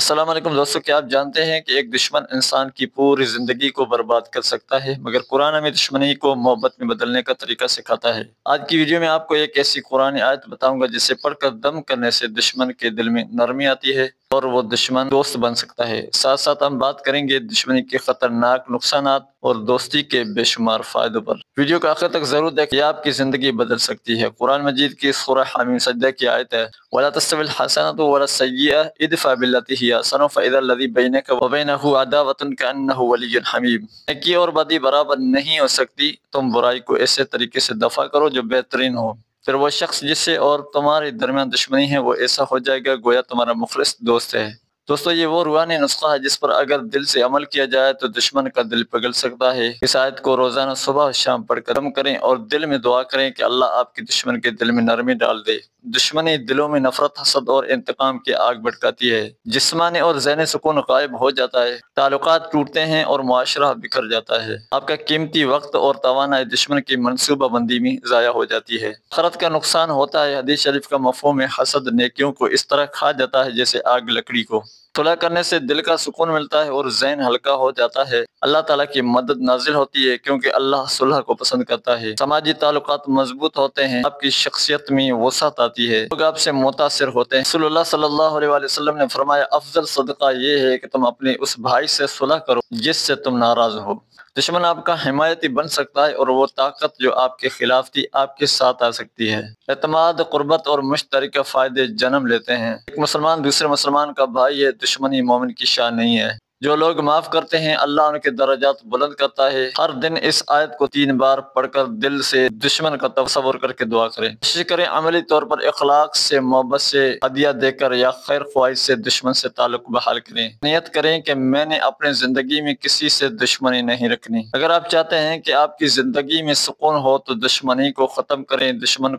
السلام علیکم دوستو، کیا آپ جانتے ہیں کہ ایک دشمن انسان کی پوری زندگی کو برباد کر سکتا ہے، مگر قرآن ہمیں دشمنی کو محبت میں بدلنے کا طریقہ سکھاتا ہے۔ آج کی ویڈیو میں آپ کو ایک ایسی قرآن آیت بتاؤں گا جسے پڑھ کر دم کرنے سے دشمن کے دل میں نرمی آتی ہے اور وہ دشمن دوست بن سکتا ہے۔ ساتھ ساتھ ہم بات کریں گے دشمنی کے خطرناک نقصانات اور دوستی کے بے شمار فائدوں پر۔ ویڈیو کو آخر تک ضرور دیکھیں، یہ آپ کی زندگی بدل سکتی ہے۔ قرآن مجید کی سورہ حمیم سجدہ کی آیت ہے، وَلَا تَسْتَوِي الْحَسَنَةُ وَلَا السَّيِّئَةُ ادْفَعْ بِالَّتِي هِيَ أَحْسَنُ فَإِذَا الَّذِي بَيْنَكَ وَبَيْنَهُ عَدَاوَةٌ كَأَنَّهُ وَلِيٌّ حَمِيمٌ۔ نیکی اور بدی برابر نہیں ہو سکتی، تم برائی کو ایسے طریقے سے دفع کرو جو بہترین ہو، پھر وہ شخص جس سے اور تمہارے درمیان دشمنی ہے وہ ایسا ہو جائے گا گویا تمہارا مخلص دوست ہے۔ دوستو، یہ وہ روحانی نسخہ ہے جس پر اگر دل سے عمل کیا جائے تو دشمن کا دل پگھل سکتا ہے۔ اس آیت کو روزانہ صبح و شام پڑھ کر دم کریں اور دل میں دعا کریں کہ اللہ آپ کے دشمن کے دل میں نرمی ڈال دے۔ دشمنی دلوں میں نفرت، حسد اور انتقام کی آگ بھڑکاتی ہے۔ جسمانی اور ذہنی سکون غائب ہو جاتا ہے، تعلقات ٹوٹتے ہیں اور معاشرہ بکھر جاتا ہے۔ آپ کا قیمتی وقت اور توانائی دشمن کی منصوبہ بندی میں ضائع ہو جاتی ہے۔ آخرت کا نقصان ہوتا ہے۔ حدیث شریف کا مفہوم ہے، حسد نیکیوں کو اس طرح کھا جاتا ہے جیسے آگ لکڑی کو۔ صلح کرنے سے دل کا سکون ملتا ہے اور ذہن ہلکا ہو جاتا ہے۔ اللہ تعالیٰ کی مدد نازل ہوتی ہے کیونکہ اللہ صلح کو پسند کرتا ہے۔ سماجی تعلقات مضبوط ہوتے ہیں، آپ کی شخصیت میں وسعت آتی ہے، لوگ آپ سے متاثر ہوتے ہیں۔ رسول اللہ صلی اللہ علیہ وسلم نے فرمایا، افضل صدقہ یہ ہے کہ تم اپنے اس بھائی سے صلح کرو جس سے تم ناراض ہو۔ دشمن آپ کا حمایتی بن سکتا ہے اور وہ طاقت جو آپ کے خلاف تھی آپ کے ساتھ آ سکتی ہے۔ اعتماد، قربت اور مشترکہ فائدے جنم لیتے ہیں۔ ایک مسلمان دوسرے مسلمان کا بھائی ہے، دشمنی مومن کی شان نہیں ہے۔ جو لوگ معاف کرتے ہیں اللہ ان کے درجات بلند کرتا ہے۔ ہر دن اس آیت کو 3 بار پڑھ کر دل سے دشمن کا تصور کر کے دعا کریں۔ کوشش کریں عملی طور پر اخلاق سے، محبت سے، ہدیہ دے کر یا خیر خواہش سے دشمن سے تعلق بحال کریں۔ نیت کریں کہ میں نے اپنے زندگی میں کسی سے دشمنی نہیں رکھنی۔ اگر آپ چاہتے ہیں کہ آپ کی زندگی میں سکون ہو تو دشمنی کو ختم کریں۔ دشمن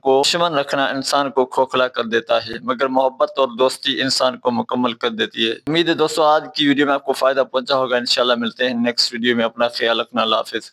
رکھنا انسان کو کھوکھلا کر دیتا ہے، مگر محبت اور دوستی انسان کو مکمل کر دیتی ہے۔ امید ہے دوستو آج کی ویڈیو میں آپ کو فائدہ پہنچا ہوگا۔ انشاءاللہ ملتے ہیں نیکسٹ ویڈیو میں۔ اپنا خیال رکھنا، اللہ حافظ۔